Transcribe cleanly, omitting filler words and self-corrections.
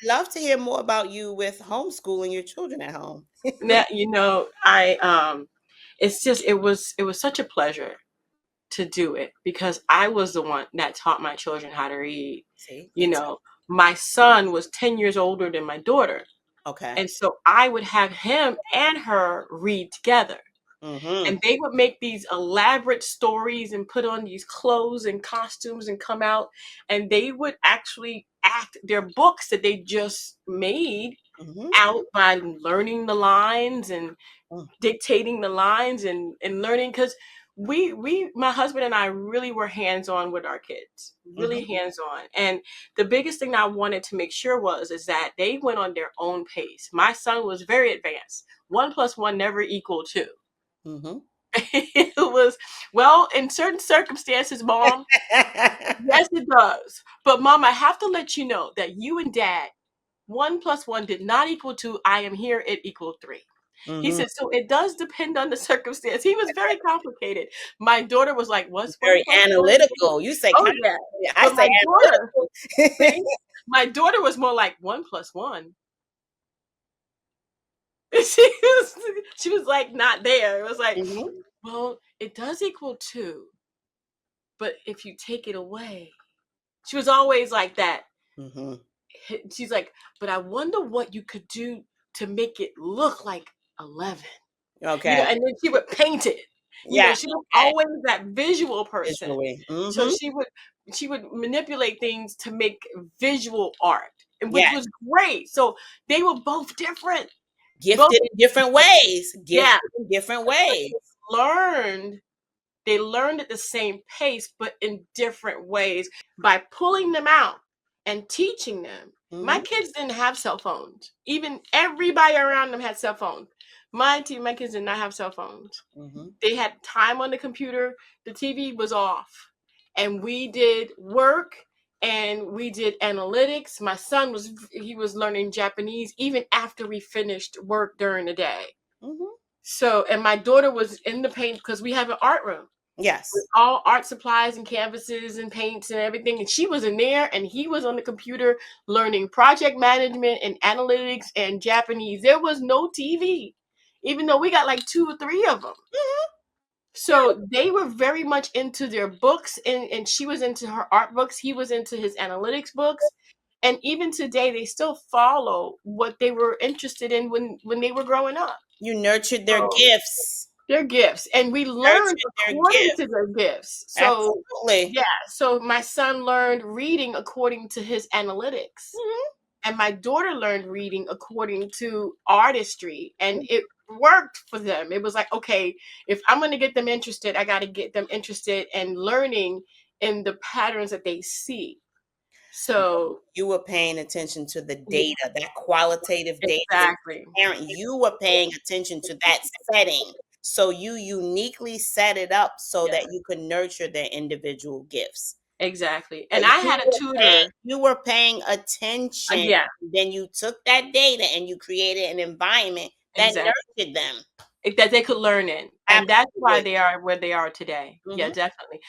love to hear more about you with homeschooling your children at home. Now, it was such a pleasure to do it because I was the one that taught my children how to read. See, You know, my son was 10 years older than my daughter. okay. And so I would have him and her read together. Mm-hmm. And they would make these elaborate stories and put on these clothes and costumes and come out. And they would actually act their books that they just made Mm-hmm. out by learning the lines and dictating the lines and learning because my husband and I really were hands-on with our kids, really Mm-hmm. hands-on. And the biggest thing I wanted to make sure is that they went on their own pace. My son was very advanced. 1 + 1 never equaled 2. Mm-hmm. It was, well, in certain circumstances, Mom, yes, it does. But Mom, I have to let you know that you and Dad, 1 + 1 did not equal 2. I am here, it equaled 3. He Mm-hmm. said, so it does depend on the circumstance. He was very complicated. My daughter was like, what's one Very plus one? analytical. You say Oh, kind yeah. of, I But say my daughter, analytical. see, my daughter was more like 1 + 1. She was like not there. It was like, Mm-hmm. well, it does equal 2, but if you take it away, she was always like that. Mm-hmm. She's like, but I wonder what you could do to make it look like 11. Okay. And then she would paint it. Yeah. She was Okay. always that visual person. Visually. So Mm-hmm. she would manipulate things to make visual art, and which Yeah. was great. So they were both different. Both, Gifted in different ways. yeah. Gifted in different But ways. learned they learned at the same pace, but in different ways by pulling them out and teaching them. My Mm-hmm. kids didn't have cell phones. Even everybody around them had cell phones. My kids did not have cell phones. Mm-hmm. They had time on the computer. The TV was off. And we did work and we did analytics. My son was learning Japanese even after we finished work during the day. Mm-hmm. So, and my daughter was in the paint because we have an art room with Yes. all art supplies and canvases and paints and everything. And she was in there and he was on the computer learning project management and analytics and Japanese. There was no TV, even though we got like 2 or 3 of them. Mm-hmm. So they were very much into their books, and she was into her art books. He was into his analytics books. And even today, they still follow what they were interested in when they were growing up. You nurtured their So gifts. their gifts, and we learned Nurtured their according gifts. to their gifts. So Absolutely. yeah, so my son learned reading according to his analytics, Mm-hmm. and my daughter learned reading according to artistry, and it worked for them. It was like, okay, if I'm going to get them interested, I got to get them interested and learning in the patterns that they see. So You were paying attention to the yeah, data, that qualitative data. exactly, Parent, you were paying attention to that setting. So you uniquely set it up so yeah, that you could nurture their individual gifts. exactly. So And I had a tutor. you were paying attention. Yeah, Then you took that data and you created an environment that exactly. nurtured them. That they could learn in. And that's why Absolutely. they are where they are today. Yeah, Hmm. definitely.